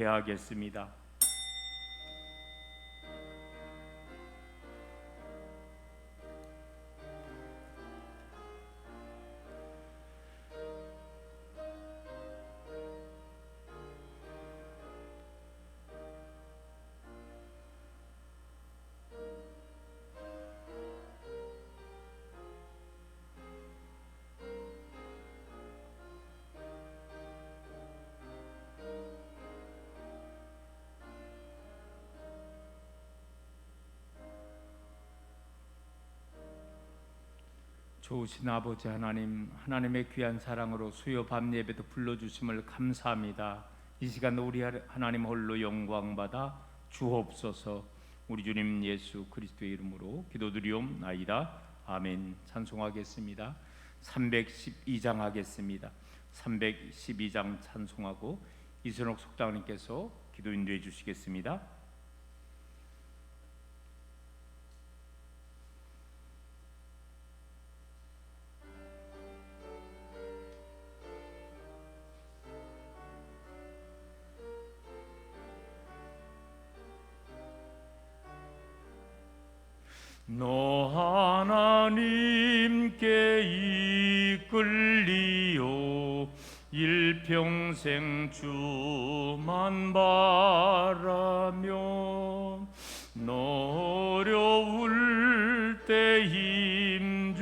하겠습니다. 좋으신 아버지 하나님, 하나님의 귀한 사랑으로 수요 밤 예배도 불러주심을 감사합니다. 이 시간 우리 하나님 홀로 영광받아 주옵소서. 우리 주님 예수 그리스도의 이름으로 기도드리옵나이다. 아멘. 찬송하겠습니다. 312장 하겠습니다. 312장 찬송하고 이선옥 속당님께서 기도 인도해 주시겠습니다. 너 하나님께 이끌리오 일평생 주만 바라며 너 어려울 때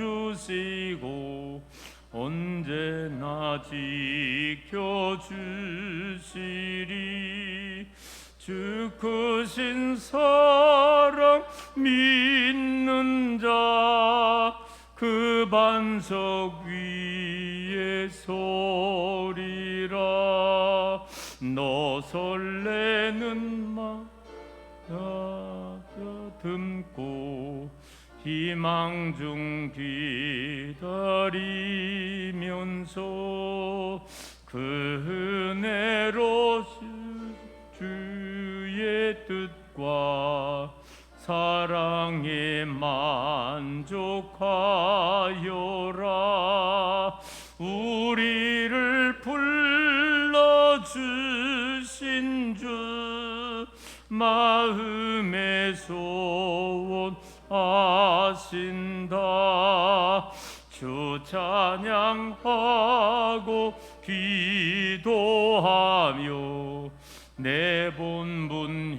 힘주시고 언제나 지켜주시리. 주 크신 사랑 믿는 자 그 반석 위에 서리라. 너 설레는 마음 듬고 희망 중 기다리면서 그 은혜로 주의 뜻과 사랑에 만족하여라. 우리를 불러주신 주 마음의 소원 아신다. 주 찬양하고 기도하며 내 본분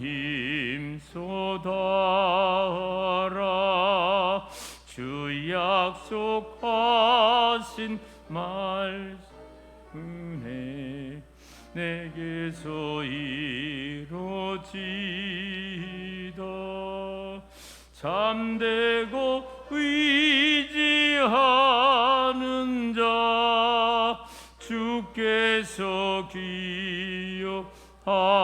힘쏟아라. 주 약속하신 말씀 은혜 내게서 이루어지다. 잠대고 의지하는 자 주께서 기억하시리.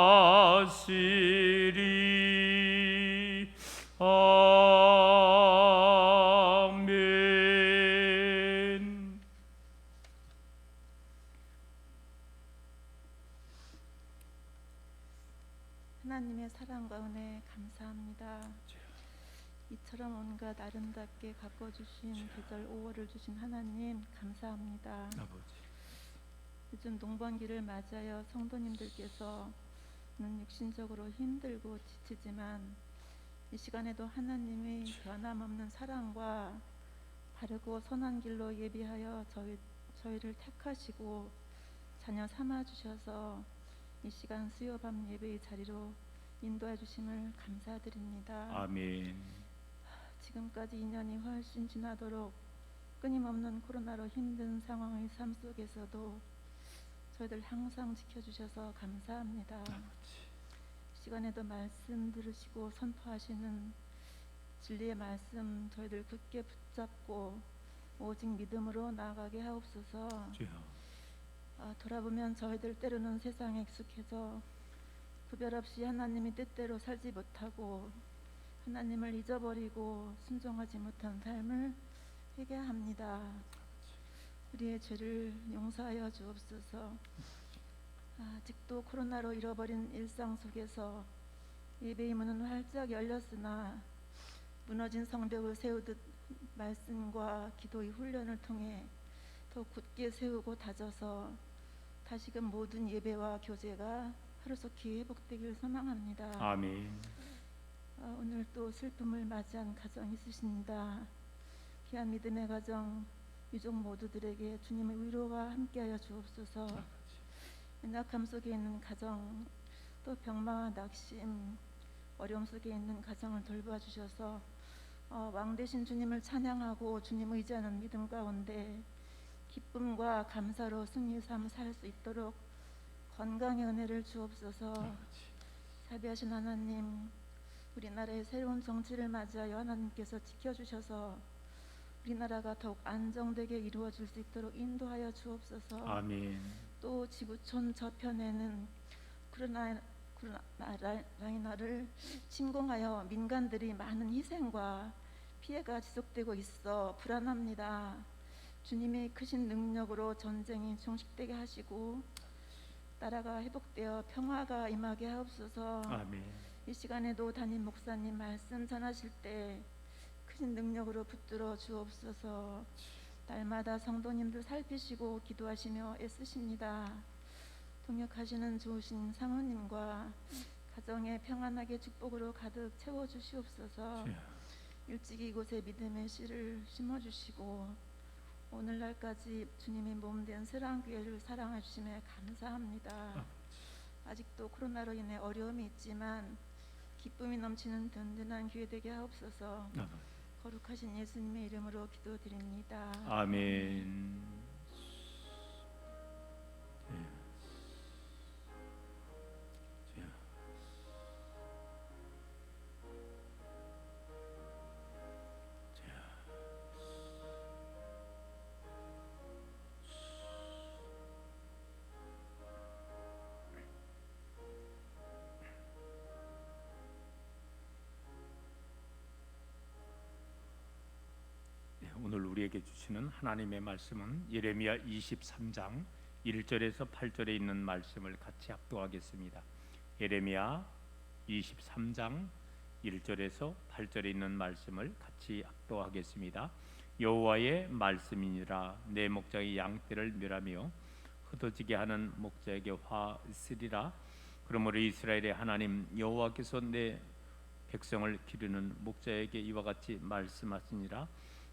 아멘. 하나님의 사랑과 은혜 감사합니다. 이처럼 온갖 아름답게 가꿔주신 계절 5월을 주신 하나님 감사합니다. 아버지, 요즘 농번기를 맞아요 성도님들께서는 육신적으로 힘들고 지치지만 이 시간에도 하나님의 변함없는 사랑과 바르고 선한 길로 예비하여 저희를 택하시고 자녀 삼아주셔서 이 시간 수요밤 예배의 자리로 인도해 주심을 감사드립니다. 아멘. 지금까지 2년이 훨씬 지나도록 끊임없는 코로나로 힘든 상황의 삶 속에서도 저희들 항상 지켜주셔서 감사합니다. 시간에도 말씀 들으시고 선포하시는 진리의 말씀 저희들 굳게 붙잡고 오직 믿음으로 나아가게 하옵소서. 돌아보면 저희들 때로는 세상에 익숙해서 구별 없이 하나님의 뜻대로 살지 못하고 하나님을 잊어버리고 순종하지 못한 삶을 회개합니다. 우리의 죄를 용서하여 주옵소서. 아직도 코로나로 잃어버린 일상 속에서 예배의 문은 활짝 열렸으나 무너진 성벽을 세우듯 말씀과 기도의 훈련을 통해 더 굳게 세우고 다져서 다시금 모든 예배와 교제가 하루속히 회복되길 소망합니다. 아멘. 오늘 또 슬픔을 맞이한 가정 있으십니다. 귀한 믿음의 가정 유족 모두들에게 주님의 위로가 함께하여 주옵소서. 연약함 속에 있는 가정, 또 병마와 낙심, 어려움 속에 있는 가정을 돌봐 주셔서 왕 되신 주님을 찬양하고 주님 의지하는 믿음 가운데 기쁨과 감사로 승리의 삶을 살 수 있도록 건강의 은혜를 주옵소서. 자비하신 하나님, 우리나라의 새로운 정치를 맞이하여 하나님께서 지켜주셔서 우리나라가 더욱 안정되게 이루어질 수 있도록 인도하여 주옵소서. 아멘. 또 지구촌 저편에는 우크라이나를 침공하여 민간들이 많은 희생과 피해가 지속되고 있어 불안합니다. 주님의 크신 능력으로 전쟁이 종식되게 하시고 나라가 회복되어 평화가 임하게 하옵소서. 아멘. 이 시간에도 담임 목사님 말씀 전하실 때 크신 능력으로 붙들어 주옵소서. 날마다 성도님들 살피시고 기도하시며 애쓰십니다. 동역하시는 좋으신 사모님과 가정에 평안하게 축복으로 가득 채워주시옵소서. 일찍 이곳에 믿음의 씨를 심어주시고 오늘날까지 주님의 몸된 세랑교회를 사랑하심에 감사합니다. 아직도 코로나로 인해 어려움이 있지만 기쁨이 넘치는 든든한 교회 되게 하옵소서. 거룩하신 예수님의 이름으로 기도드립니다. 아멘. 오늘 우리에게 주시는 하나님의 말씀은 예레미야 23장 1절에서 8절에 있는 말씀을 같이 합독하겠습니다. 예레미야 23장 1절에서 8절에 있는 말씀을 같이 합독하겠습니다. 여호와의 말씀이니라. 내 목자의 양떼를 멸하며 흩어지게 하는 목자에게 화 쓰리라. 그러므로 이스라엘의 하나님 여호와께서 내 백성을 기르는 목자에게 이와 같이 말씀하시니라.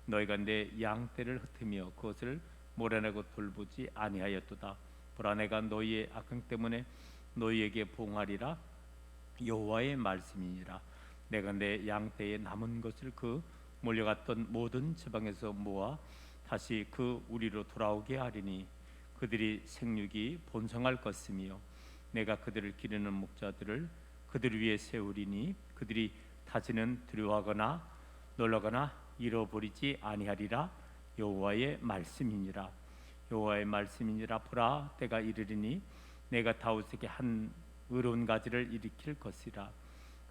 너희가 내 양떼를 흩으며 그것을 몰아내고 돌보지 아니하였도다. 보라, 내가 너희의 악행 때문에 너희에게 봉하리라. 여호와의 말씀이니라. 내가 내 양떼의 남은 것을 그 몰려갔던 모든 지방에서 모아 다시 그 우리로 돌아오게 하리니 그들이 생육이 번성할 것이며 내가 그들을 기르는 목자들을 그들 위에 세우리니 그들이 다시는 두려워하거나 놀라거나 잃어버리지 아니하리라. 여호와의 말씀이니라. 여호와의 말씀이니라. 보라, 때가 이르리니 내가 다윗에게 한 의로운 가지를 일으킬 것이라.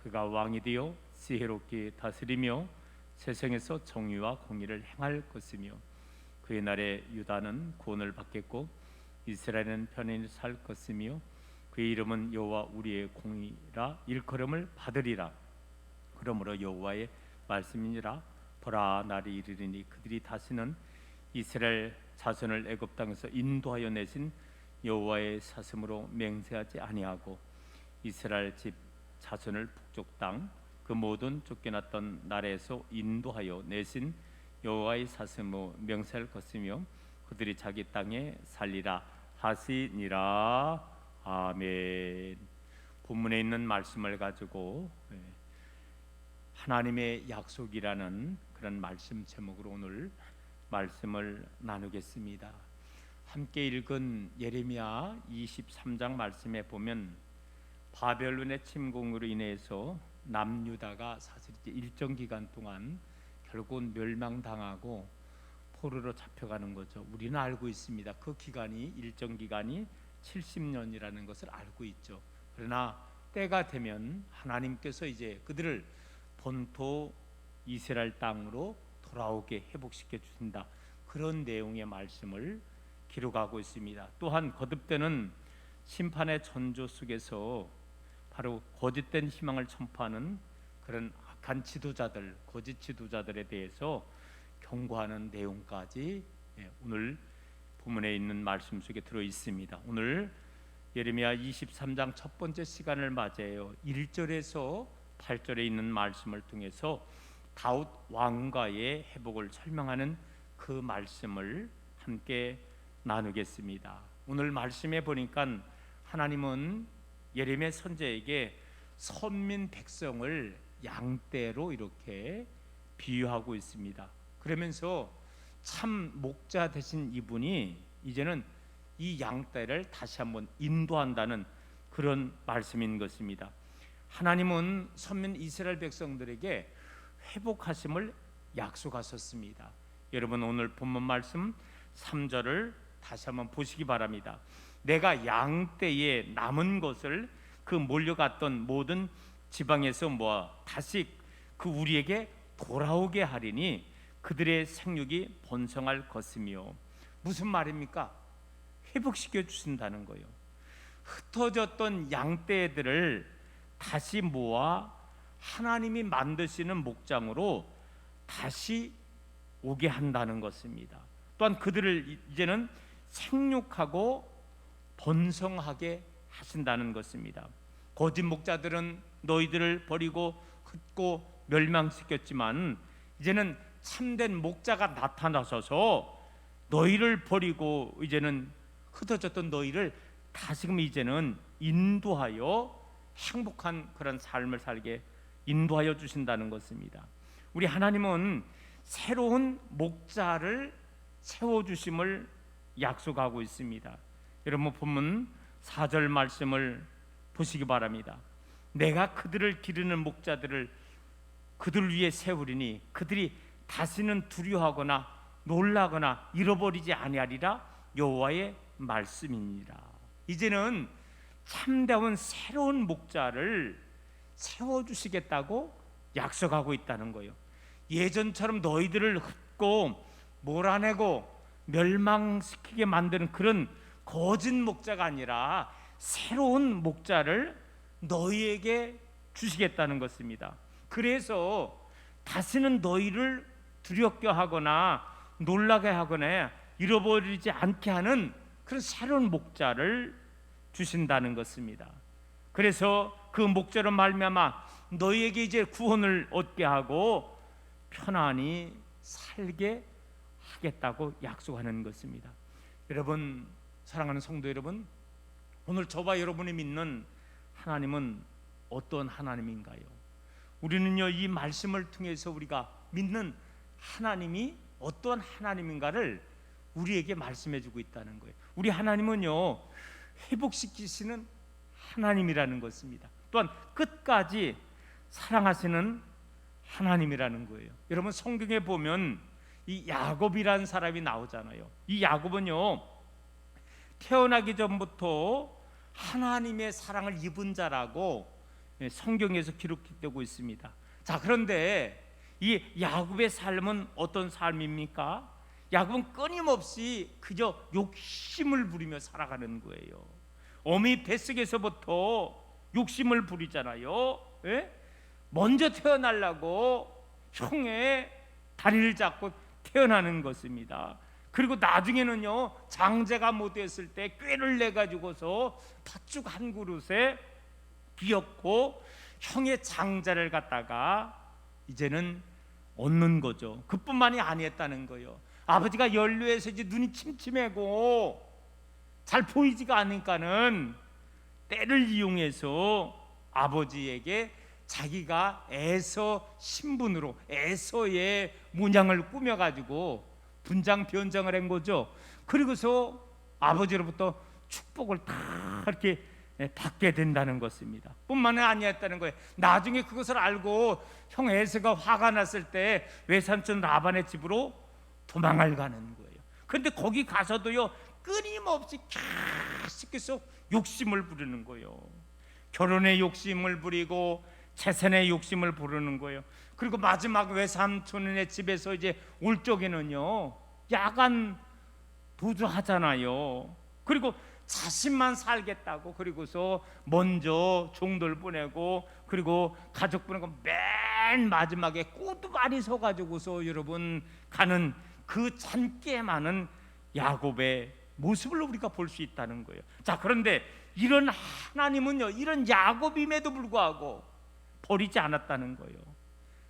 그가 왕이 되어 지혜롭게 다스리며 세상에서 정의와 공의를 행할 것이며 그의 날에 유다는 구원을 받겠고 이스라엘은 편안히 살 것이며 그의 이름은 여호와 우리의 공의라 일컬음을 받으리라. 그러므로 여호와의 말씀이니라. 보라, 날이 이르리니 그들이 다시는 이스라엘 자손을 애굽 땅에서 인도하여 내신 여호와의 사슴으로 맹세하지 아니하고 이스라엘 집 자손을 북쪽 땅 그 모든 쫓겨났던 나라에서 인도하여 내신 여호와의 사슴으로 명세할 것이며 그들이 자기 땅에 살리라 하시니라. 아멘. 본문에 있는 말씀을 가지고 하나님의 약속이라는 그런 말씀 제목으로 오늘 말씀을 나누겠습니다. 함께 읽은 예레미야 23장 말씀에 보면 바벨론의 침공으로 인해서 남유다가 사실 일정 기간 동안 결국은 멸망당하고 포로로 잡혀가는 거죠. 우리는 알고 있습니다. 그 기간이 일정 기간이 70년이라는 것을 알고 있죠. 그러나 때가 되면 하나님께서 이제 그들을 본토 이스라엘 땅으로 돌아오게 회복시켜 주신다. 그런 내용의 말씀을 기록하고 있습니다. 또한 거듭되는 심판의 전조 속에서 바로 거짓된 희망을 첨파하는 그런 악한 지도자들, 거짓 지도자들에 대해서 경고하는 내용까지 오늘 본문에 있는 말씀 속에 들어 있습니다. 오늘 예레미야 23장 첫 번째 시간을 맞이해요. 1절에서 8절에 있는 말씀을 통해서 다윗 왕가의 회복을 설명하는 그 말씀을 함께 나누겠습니다. 오늘 말씀에 보니까 하나님은 예레미야 선지자에게 선민 백성을 양떼로 이렇게 비유하고 있습니다. 그러면서 참 목자 되신 이분이 이제는 이 양떼를 다시 한번 인도한다는 그런 말씀인 것입니다. 하나님은 선민 이스라엘 백성들에게 회복하심을 약속하셨습니다. 여러분 오늘 본문 말씀 3절을 다시 한번 보시기 바랍니다. 내가 양떼에 남은 것을 그 몰려갔던 모든 지방에서 모아 다시 그 우리에게 돌아오게 하리니 그들의 생육이 번성할 것이며. 무슨 말입니까? 회복시켜 주신다는 거예요. 흩어졌던 양떼들을 다시 모아 하나님이 만드시는 목장으로 다시 오게 한다는 것입니다. 또한 그들을 이제는 생육하고 번성하게 하신다는 것입니다. 거짓 목자들은 너희들을 버리고 흩고 멸망시켰지만 이제는 참된 목자가 나타나셔서 너희를 버리고 이제는 흩어졌던 너희를 다시금 이제는 인도하여 행복한 그런 삶을 살게 인도하여 주신다는 것입니다. 우리 하나님은 새로운 목자를 세워주심을 약속하고 있습니다. 여러분 본문 4절 말씀을 보시기 바랍니다. 내가 그들을 기르는 목자들을 그들 위에 세우리니 그들이 다시는 두려워하거나 놀라거나 잃어버리지 아니하리라 여호와의 말씀이니라. 이제는 참다운 새로운 목자를 세워주시겠다고 약속하고 있다는 거예요. 예전처럼 너희들을 흩고 몰아내고 멸망시키게 만드는 그런 거짓 목자가 아니라 새로운 목자를 너희에게 주시겠다는 것입니다. 그래서 다시는 너희를 두렵게 하거나 놀라게 하거나 잃어버리지 않게 하는 그런 새로운 목자를 주신다는 것입니다. 그래서 그 목자로 말미암아 너희에게 이제 구원을 얻게 하고 편안히 살게 하겠다고 약속하는 것입니다. 여러분 사랑하는 성도 여러분, 오늘 저와 여러분이 믿는 하나님은 어떤 하나님인가요? 우리는요 이 말씀을 통해서 우리가 믿는 하나님이 어떤 하나님인가를 우리에게 말씀해주고 있다는 거예요. 우리 하나님은요 회복시키시는 하나님이라는 것입니다. 또한 끝까지 사랑하시는 하나님이라는 거예요. 여러분 성경에 보면 이 야곱이라는 사람이 나오잖아요. 이 야곱은요 태어나기 전부터 하나님의 사랑을 입은 자라고 성경에서 기록되고 있습니다. 자, 그런데 이 야곱의 삶은 어떤 삶입니까? 야곱은 끊임없이 그저 욕심을 부리며 살아가는 거예요. 어미 뱃속에서부터 욕심을 부리잖아요. 예? 먼저 태어나려고 형의 다리를 잡고 태어나는 것입니다. 그리고 나중에는요 장자가 못 됐을 때 꾀를 내 가지고서 팥죽 한 그릇에 비었고 형의 장자를 갖다가 이제는 얻는 거죠. 그뿐만이 아니었다는 거예요. 아버지가 연료해서 이제 눈이 침침하고 잘 보이지가 않으니까는 때를 이용해서 아버지에게 자기가 에서 신분으로 에서의 문양을 꾸며가지고 분장 변장을 한 거죠. 그리고서 아버지로부터 축복을 다 이렇게 받게 된다는 것입니다. 뿐만 아니었다는 거예요. 나중에 그것을 알고 형 에서가 화가 났을 때 외삼촌 라반의 집으로 도망을 가는 거예요. 그런데 거기 가서도요 끊임없이 계속해서 욕심을 부리는 거예요. 결혼의 욕심을 부리고 재산의 욕심을 부르는 거예요. 그리고 마지막 외삼촌의 집에서 이제 올 적에는요 야간 도주하잖아요. 그리고 자신만 살겠다고 그리고서 먼저 종들 보내고 그리고 가족 보내고 맨 마지막에 꼬두발이 서가지고서 여러분 가는 그 잔께 많은 야곱의 모습을 우리가 볼 수 있다는 거예요. 자, 그런데 이런 하나님은요, 이런 야곱임에도 불구하고 버리지 않았다는 거예요.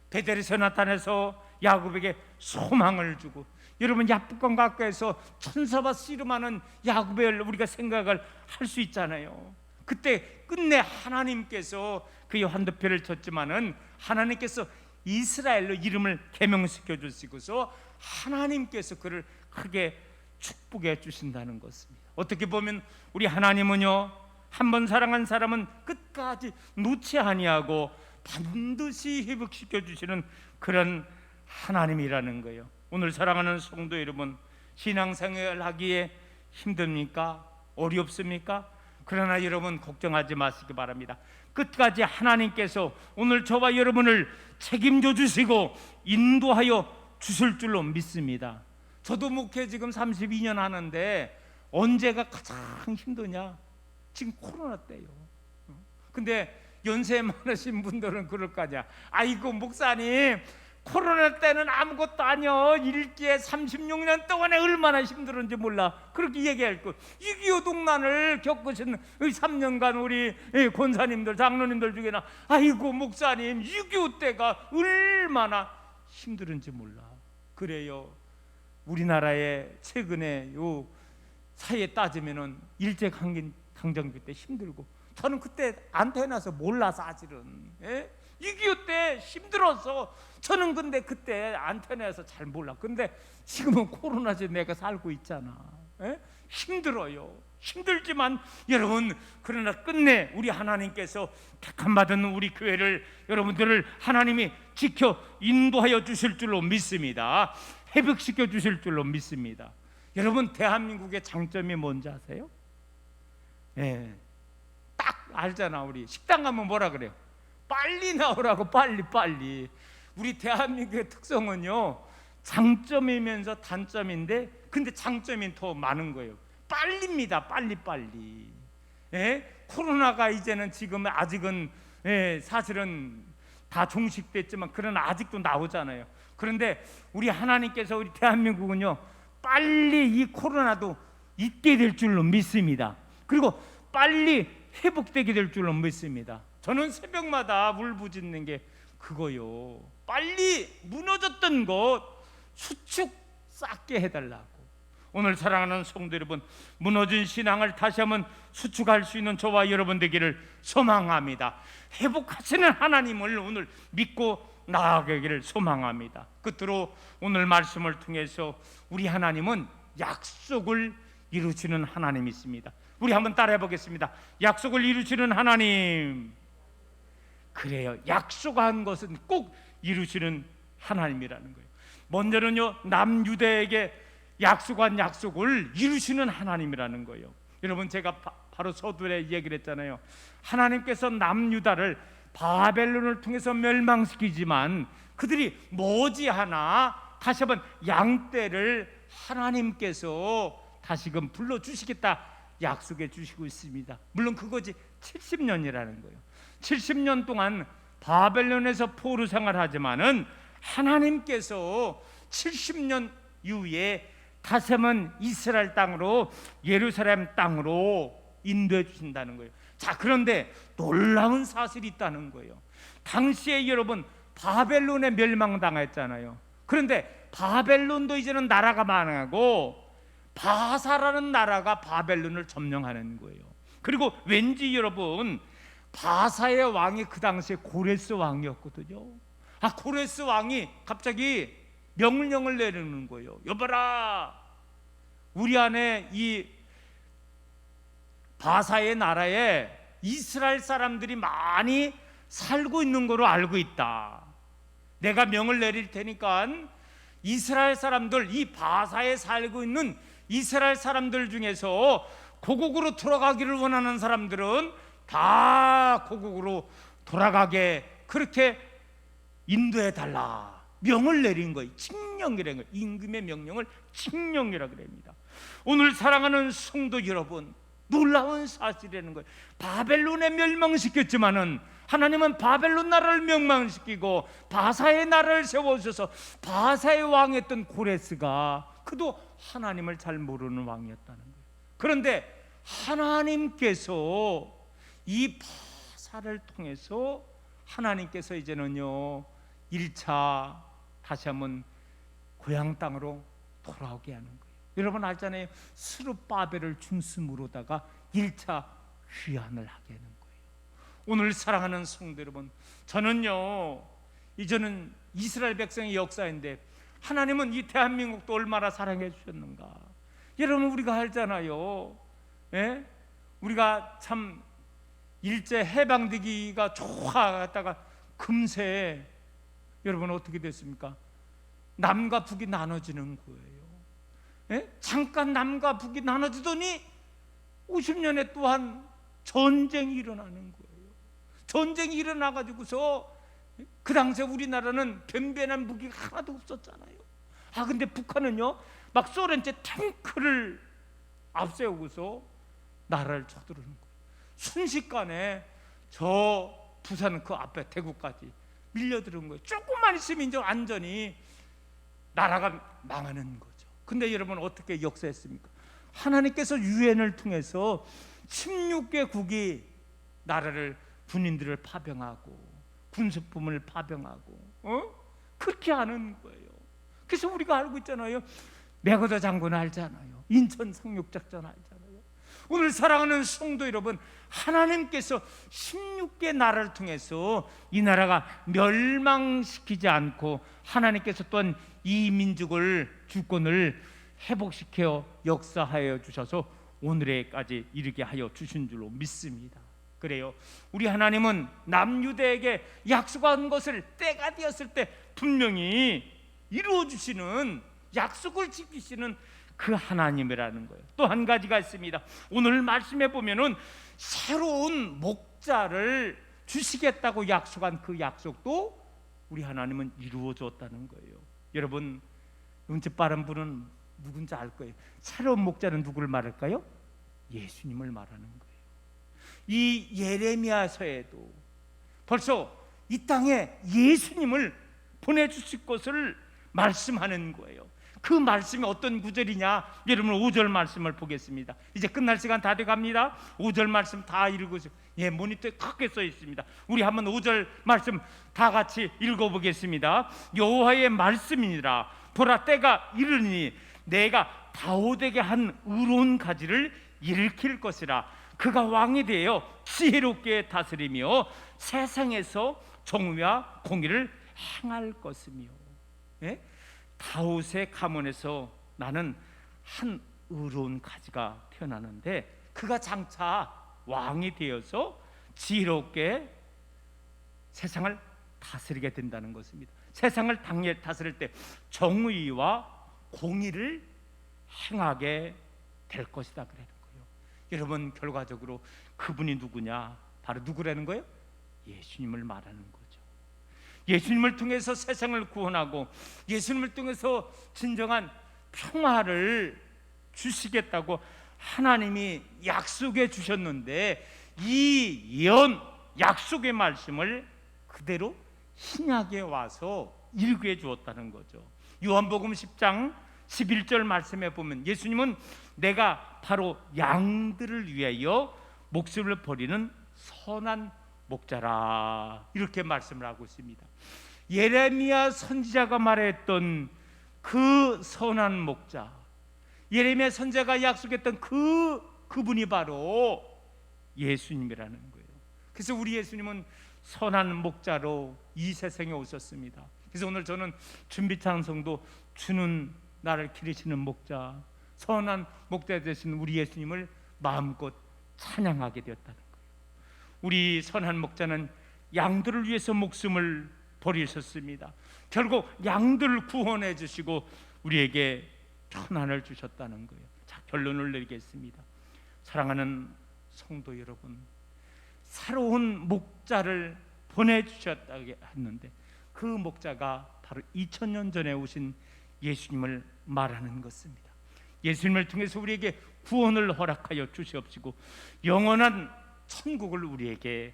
베델에서 나타나서 야곱에게 소망을 주고, 여러분 야복강 가까이서 천사와 씨름하는 야곱을 우리가 생각을 할 수 있잖아요. 그때 끝내 하나님께서 그의 환도표를 쳤지만은 하나님께서 이스라엘로 이름을 개명시켜 주시고서 하나님께서 그를 크게 축복해 주신다는 것입니다. 어떻게 보면 우리 하나님은요, 한번 사랑한 사람은 끝까지 놓지 아니하고 반드시 회복시켜 주시는 그런 하나님이라는 거예요. 오늘 사랑하는 성도 여러분, 신앙생활 하기에 힘듭니까? 어렵습니까? 그러나 여러분 걱정하지 마시기 바랍니다. 끝까지 하나님께서 오늘 저와 여러분을 책임져 주시고 인도하여 주실 줄로 믿습니다. 저도 목회 지금 32년 하는데 언제가 가장 힘드냐? 지금 코로나 때요. 근데 연세 많으신 분들은 그럴 거 아니야. 아이고 목사님, 코로나 때는 아무것도 아니요, 일기에 36년 동안에 얼마나 힘들었는지 몰라, 그렇게 얘기할 거. 6.25 동란을 겪으신 3년간 우리 권사님들, 장로님들 중에는 아이고 목사님, 6.25 때가 얼마나 힘들은지 몰라. 그래요. 우리나라에 최근에 요 사이에 따지면은 일제강점기 때 힘들고, 저는 그때 안 태어나서 몰라 사실은. 6.25 때 힘들어서 저는 근데 그때 안 태어나서 잘 몰라. 근데 지금은 코로나에 내가 살고 있잖아. 힘들어요. 힘들지만 여러분, 그러나 끝내 우리 하나님께서 택함받은 우리 교회를, 여러분들을 하나님이 지켜 인도하여 주실 줄로 믿습니다. 회복시켜 주실 줄로 믿습니다. 여러분, 대한민국의 장점이 뭔지 아세요? 딱 알잖아. 우리 식당 가면 뭐라 그래요? 빨리 나오라고. 빨리. 우리 대한민국의 특성은요, 장점이면서 단점인데, 근데 장점이 더 많은 거예요. 빨리입니다. 빨리. 코로나가 이제는 지금 아직은 사실은 다 종식됐지만 그러나 아직도 나오잖아요. 그런데 우리 하나님께서 우리 대한민국은요, 빨리 이 코로나도 잊게 될 줄로 믿습니다. 그리고 빨리 회복되게 될 줄로 믿습니다. 저는 새벽마다 울부짖는 게 그거요. 빨리 무너졌던 것 수축 쌓게 해달라고. 오늘 사랑하는 성도 여러분, 무너진 신앙을 다시 한번 수축할 수 있는 저와 여러분 되기를 소망합니다. 회복하시는 하나님을 오늘 믿고 나아가기를 소망합니다. 끝으로 오늘 말씀을 통해서 우리 하나님은 약속을 이루시는 하나님이십니다. 우리 한번 따라해 보겠습니다. 약속을 이루시는 하나님. 그래요. 약속한 것은 꼭 이루시는 하나님이라는 거예요. 먼저는요, 남유대에게 약속한 약속을 이루시는 하나님이라는 거예요. 여러분, 제가 바로 서두에 얘기를 했잖아요. 하나님께서 남유다를 바벨론을 통해서 멸망시키지만 그들이 머지않아 다시 한번 양떼를 하나님께서 다시금 불러주시겠다 약속해 주시고 있습니다. 물론 그것이 70년이라는 거예요. 70년 동안 바벨론에서 포로 생활하지만은 하나님께서 70년 이후에 다시 한번 이스라엘 땅으로, 예루살렘 땅으로 인도해 주신다는 거예요. 자, 그런데 놀라운 사실이 있다는 거예요. 당시에 여러분, 바벨론에 멸망당했잖아요. 그런데 바벨론도 이제는 나라가 망하고 바사라는 나라가 바벨론을 점령하는 거예요. 그리고 왠지 여러분, 바사의 왕이 그 당시에 고레스 왕이었거든요. 고레스 왕이 갑자기 명령을 내리는 거예요. 여봐라, 우리 안에 이 바사의 나라에 이스라엘 사람들이 많이 살고 있는 거로 알고 있다. 내가 명을 내릴 테니까 이스라엘 사람들, 이 바사에 살고 있는 이스라엘 사람들 중에서 고국으로 돌아가기를 원하는 사람들은 다 고국으로 돌아가게 그렇게 인도해 달라 명을 내린 거예요. 칙령이라는 거예요. 임금의 명령을 칙령이라고 합니다. 오늘 사랑하는 성도 여러분, 놀라운 사실이라는 거예요. 바벨론에 멸망시켰지만은 하나님은 바벨론 나라를 멸망시키고 바사의 나라를 세워주셔서 바사의 왕이었던 고레스가 그도 하나님을 잘 모르는 왕이었다는 거예요. 그런데 하나님께서 이 파사를 통해서 하나님께서 이제는요 1차 다시 한번 고향 땅으로 돌아오게 하는 거예요. 여러분 알잖아요. 스룹바벨을 중심으로다가 1차 귀환을 하게 하는 거예요. 오늘 사랑하는 성도 여러분, 저는요 이제는 이스라엘 백성의 역사인데 하나님은 이 대한민국도 얼마나 사랑해 주셨는가. 여러분 우리가 알잖아요. 예? 우리가 참 일제 해방되기가 좋아하다가 금세 여러분 어떻게 됐습니까? 남과 북이 나눠지는 거예요. 예? 잠깐 남과 북이 나눠지더니 50년에 또한 전쟁이 일어나는 거예요. 전쟁이 일어나가지고서 그 당시에 우리나라는 변변한 무기가 하나도 없었잖아요. 근데 북한은요 막 소련제 탱크를 앞세우고서 나라를 쳐들어오는 거예요. 순식간에 저 부산 그 앞에 대구까지 밀려들은 거예요. 조금만 있으면 이제 완전히 나라가 망하는 거죠. 근데 여러분 어떻게 역사했습니까? 하나님께서 유엔을 통해서 16개국이 나라를 군인들을 파병하고 군수품을 파병하고 그렇게 하는 거예요. 그래서 우리가 알고 있잖아요. 매거더 장군 알잖아요. 인천 상륙작전 알잖아요. 오늘 사랑하는 성도 여러분, 하나님께서 16개 나라를 통해서 이 나라가 멸망시키지 않고 하나님께서 또한 이 민족을 주권을 회복시켜 역사하여 주셔서 오늘에까지 이르게 하여 주신 줄로 믿습니다. 그래요. 우리 하나님은 남유대에게 약속한 것을 때가 되었을 때 분명히 이루어 주시는, 약속을 지키시는 그 하나님이라는 거예요. 또 한 가지가 있습니다. 오늘 말씀해 보면은 새로운 목자를 주시겠다고 약속한 그 약속도 우리 하나님은 이루어 줬다는 거예요. 여러분 은지 빠른 분은 누군지 알 거예요. 새로운 목자는 누구를 말할까요? 예수님을 말하는 거예요. 이 예레미야서에도 벌써 이 땅에 예수님을 보내주실 것을 말씀하는 거예요. 그 말씀이 어떤 구절이냐? 여러분 5절 말씀을 보겠습니다. 이제 끝날 시간 다 돼갑니다. 5절 말씀 다 읽으시고, 모니터에 크게 써 있습니다. 우리 한번 5절 말씀 다 같이 읽어보겠습니다. 여호와의 말씀이니라. 보라, 때가 이르니 내가 다윗에게 한 의로운 가지를 일으킬 것이라. 그가 왕이 되어 지혜롭게 다스리며 세상에서 정의와 공의를 행할 것이며. 다윗의 가문에서 나는 한 의로운 가지가 태어나는데 그가 장차 왕이 되어서 지혜롭게 세상을 다스리게 된다는 것입니다. 세상을 다스릴 때 정의와 공의를 행하게 될 것이다 그러는 거예요. 여러분 결과적으로 그분이 누구냐? 바로 누구라는 거예요? 예수님을 말하는 거예요. 예수님을 통해서 세상을 구원하고 예수님을 통해서 진정한 평화를 주시겠다고 하나님이 약속해 주셨는데 이 약속의 말씀을 그대로 신약에 와서 일구해 주었다는 거죠. 요한복음 10장 11절 말씀에 보면 예수님은 내가 바로 양들을 위하여 목숨을 버리는 선한 목자라 이렇게 말씀을 하고 있습니다. 예레미야 선지자가 말했던 그 선한 목자, 예레미야 선지자가 약속했던 그분이 바로 예수님이라는 거예요. 그래서 우리 예수님은 선한 목자로 이 세상에 오셨습니다. 그래서 오늘 저는 준비 찬송도 주는 나를 기르시는 목자, 선한 목자 되신 우리 예수님을 마음껏 찬양하게 되었다는 거예요. 우리 선한 목자는 양들을 위해서 목숨을 버리셨습니다. 결국 양들을 구원해 주시고 우리에게 천안을 주셨다는 거예요. 자, 결론을 내리겠습니다. 사랑하는 성도 여러분, 새로운 목자를 보내주셨다고 했는데 그 목자가 바로 2000년 전에 오신 예수님을 말하는 것입니다. 예수님을 통해서 우리에게 구원을 허락하여 주시옵시고 영원한 천국을 우리에게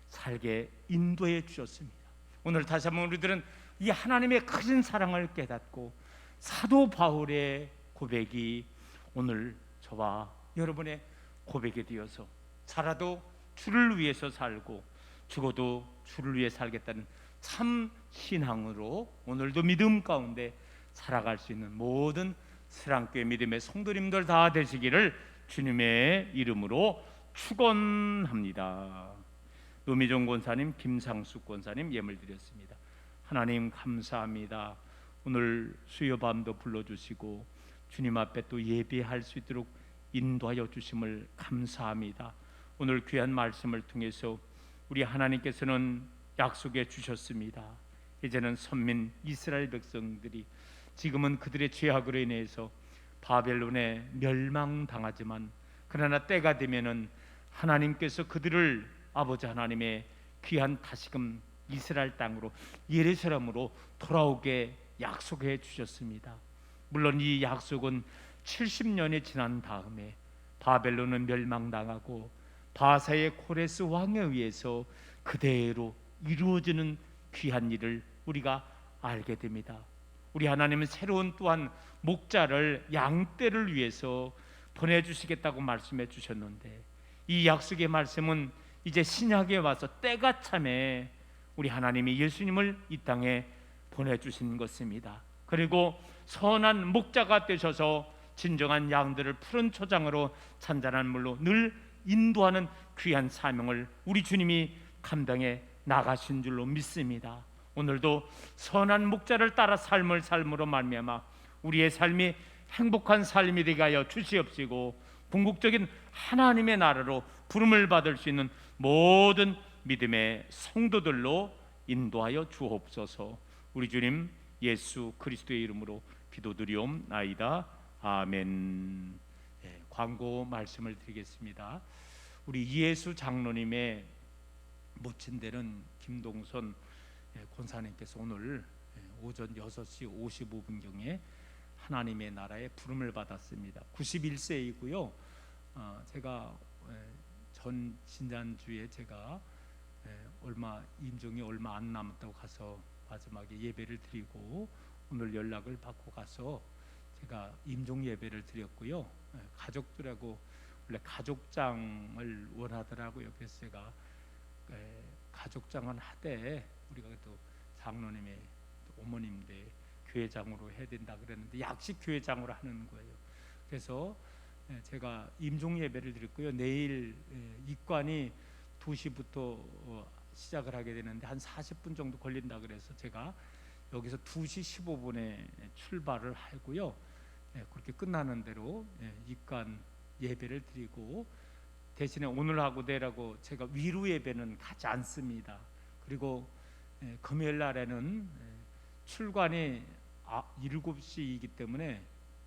살게 인도해 주셨습니다. 오늘 다시 한번 우리들은 이 하나님의 크신 사랑을 깨닫고 사도 바울의 고백이 오늘 저와 여러분의 고백이 되어서 살아도 주를 위해서 살고 죽어도 주를 위해 살겠다는 참 신앙으로 오늘도 믿음 가운데 살아갈 수 있는 모든 스랑교회 믿음의 성도님들 다 되시기를 주님의 이름으로 축원합니다. 노미종 권사님, 김상숙 권사님 예물 드렸습니다. 하나님 감사합니다. 오늘 수요밤도 불러주시고 주님 앞에 또 예배할 수 있도록 인도하여 주심을 감사합니다. 오늘 귀한 말씀을 통해서 우리 하나님께서는 약속해 주셨습니다. 이제는 선민 이스라엘 백성들이 지금은 그들의 죄악으로 인해서 바벨론에 멸망당하지만 그러나 때가 되면은 하나님께서 그들을 아버지 하나님의 귀한 다시금 이스라엘 땅으로 예루살렘으로 돌아오게 약속해 주셨습니다. 물론 이 약속은 70년이 지난 다음에 바벨론은 멸망당하고 바사의 코레스 왕에 의해서 그대로 이루어지는 귀한 일을 우리가 알게 됩니다. 우리 하나님은 새로운 또한 목자를 양떼를 위해서 보내주시겠다고 말씀해 주셨는데 이 약속의 말씀은 이제 신약에 와서 때가 참에 우리 하나님이 예수님을 이 땅에 보내주신 것입니다. 그리고 선한 목자가 되셔서 진정한 양들을 푸른 초장으로 잔잔한 물로 늘 인도하는 귀한 사명을 우리 주님이 감당해 나가신 줄로 믿습니다. 오늘도 선한 목자를 따라 삶을 삶으로 말미암아 우리의 삶이 행복한 삶이 되게 하여 주시옵시고 궁극적인 하나님의 나라로 부름을 받을 수 있는 모든 믿음의 성도들로 인도하여 주옵소서. 우리 주님 예수 그리스도의 이름으로 기도드리옵나이다. 아멘. 광고 말씀을 드리겠습니다. 우리 이예수 장로님의 모친되는 김동선 권사님께서 오늘 오전 6시 55분경에 하나님의 나라에 부름을 받았습니다. 91세이고요. 제가 전 지난주에 제가 임종이 얼마 안 남았다고 가서 마지막에 예배를 드리고 오늘 연락을 받고 가서 제가 임종 예배를 드렸고요. 가족들하고 원래 가족장을 원하더라고요. 그래서 제가 가족장은 하되 우리가 또 장로님의 어머님인데 교회장으로 해야 된다 그랬는데 약식 교회장으로 하는 거예요. 그래서 제가 임종 예배를 드렸고요. 내일 입관이 2시부터 시작을 하게 되는데 한 40분 정도 걸린다 그래서 제가 여기서 2시 15분에 출발을 하고요. 그렇게 끝나는 대로 입관 예배를 드리고 대신에 오늘하고 내일하고 제가 위로 예배는 가지 않습니다. 그리고 금요일 날에는 출관이 7시이기 때문에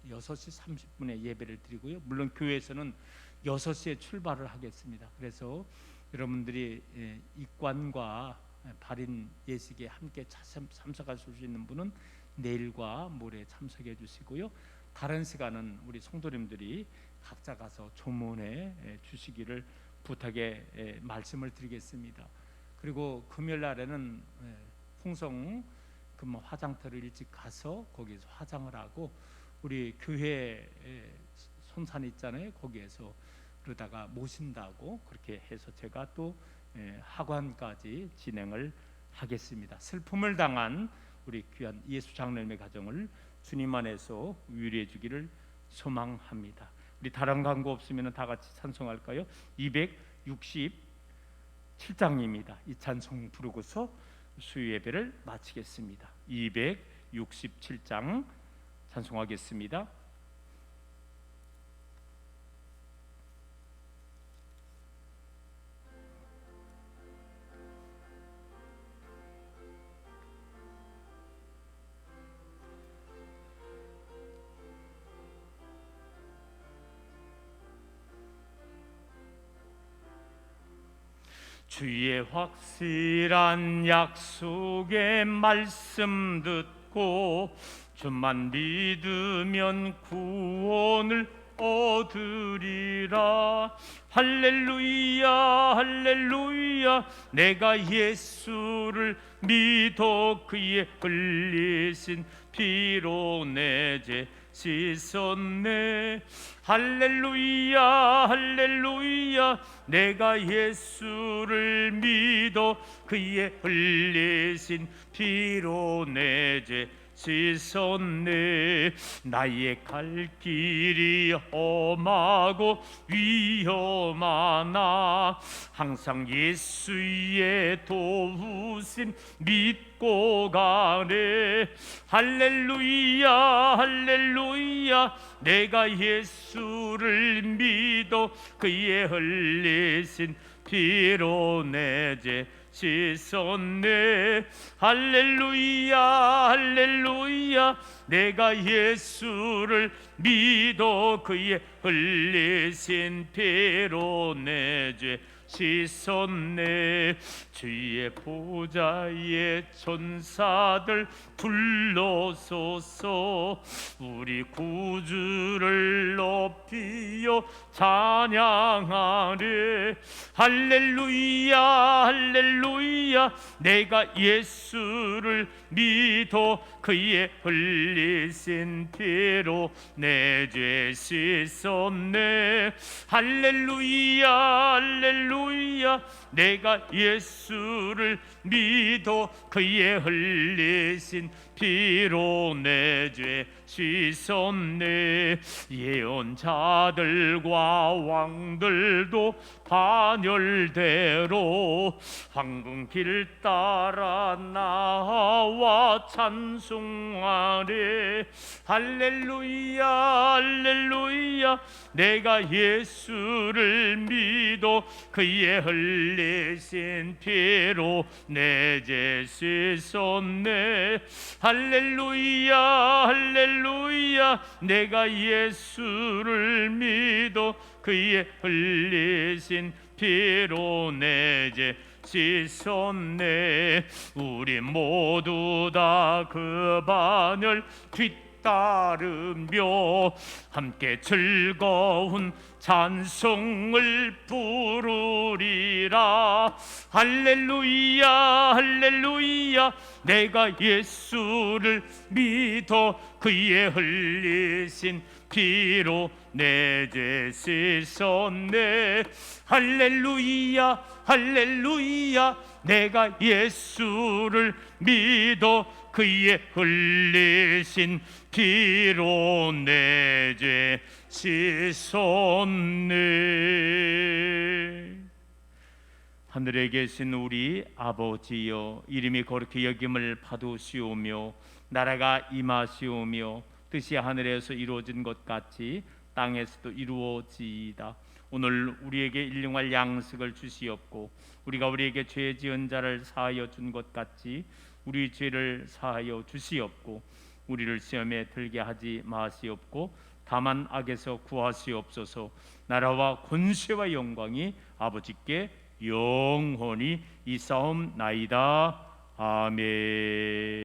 6시 30분에 예배를 드리고요. 물론 교회에서는 6시에 출발을 하겠습니다. 그래서 여러분들이 입관과 발인 예식에 함께 참석하실 수 있는 분은 내일과 모레 참석해 주시고요. 다른 시간은 우리 성도님들이 각자 가서 조문해 주시기를 부탁의 말씀을 드리겠습니다. 그리고 금요일 날에는 홍성 화장터를 일찍 가서 거기서 화장을 하고 우리 교회 손산 있잖아요. 거기에서 그러다가 모신다고 그렇게 해서 제가 또 하관까지 진행을 하겠습니다. 슬픔을 당한 우리 귀한 예수 장로님의 가정을 주님 안에서 위로해 주기를 소망합니다. 우리 다른 광고 없으면 다 같이 찬송할까요? 267장입니다. 이 찬송 부르고서 수요 예배를 마치겠습니다. 267장 찬송하겠습니다. 주의 확실한 약속의 말씀 듣고 주만 믿으면 구원을 얻으리라. 할렐루야 할렐루야 내가 예수를 믿어 그의 흘리신 피로 내 죄 씻었네. 할렐루야 할렐루야 내가 예수를 믿어 그의 흘리신 피로 내 죄 씻었네. 나의 갈 길이 험하고 위험하나 항상 예수의 도우심 믿고 가네. 할렐루야 할렐루야 내가 예수를 믿어 그의 흘리신 피로 내 죄 씻었네. 할렐루야 할렐루야 내가 예수를 믿어 그의 흘리신 피로 내 죄 씻었네. 주의 보좌에 천사들 불러소서 우리 구주를 높이어 찬양하네. 할렐루야 할렐루야 내가 예수를 믿어 그의 흘리신 피로 내 죄 씻었네. 할렐루야 할렐루야 내가 예수를 믿어 그의 흘리신 피로 내 죄 씻었네. 예언자들과 왕들도 반열대로 황금길 따라 나와 찬송하네. 할렐루야 할렐루야 내가 예수를 믿어 그의 흘리신 피로 내 죄 씻었네. 할렐루야 할렐루야 내가 예수를 믿어 그의 흘리신 피로 내 죄 씻었네. 우리 모두 다 그 반열 따르며 함께 즐거운 찬송을 부르리라. 할렐루야 할렐루야 내가 예수를 믿어 그의 흘리신 피로 내 죄 씻었네. 할렐루야 할렐루야 내가 예수를 믿어 그의 흘리신 피로 내 죄 씻었네. 하늘에 계신 우리 아버지여 이름이 거룩히 여김을 받으시오며 나라가 임하시오며 뜻이 하늘에서 이루어진 것 같이 땅에서도 이루어지이다. 오늘 우리에게 일용할 양식을 주시옵고 우리가 우리에게 죄 지은 자를 사하여 준 것 같이 우리 죄를 사하여 주시옵고 우리를 시험에 들게 하지 마시옵고 다만 악에서 구하시옵소서. 나라와 권세와 영광이 아버지께 영원히 있사옵나이다. 아멘.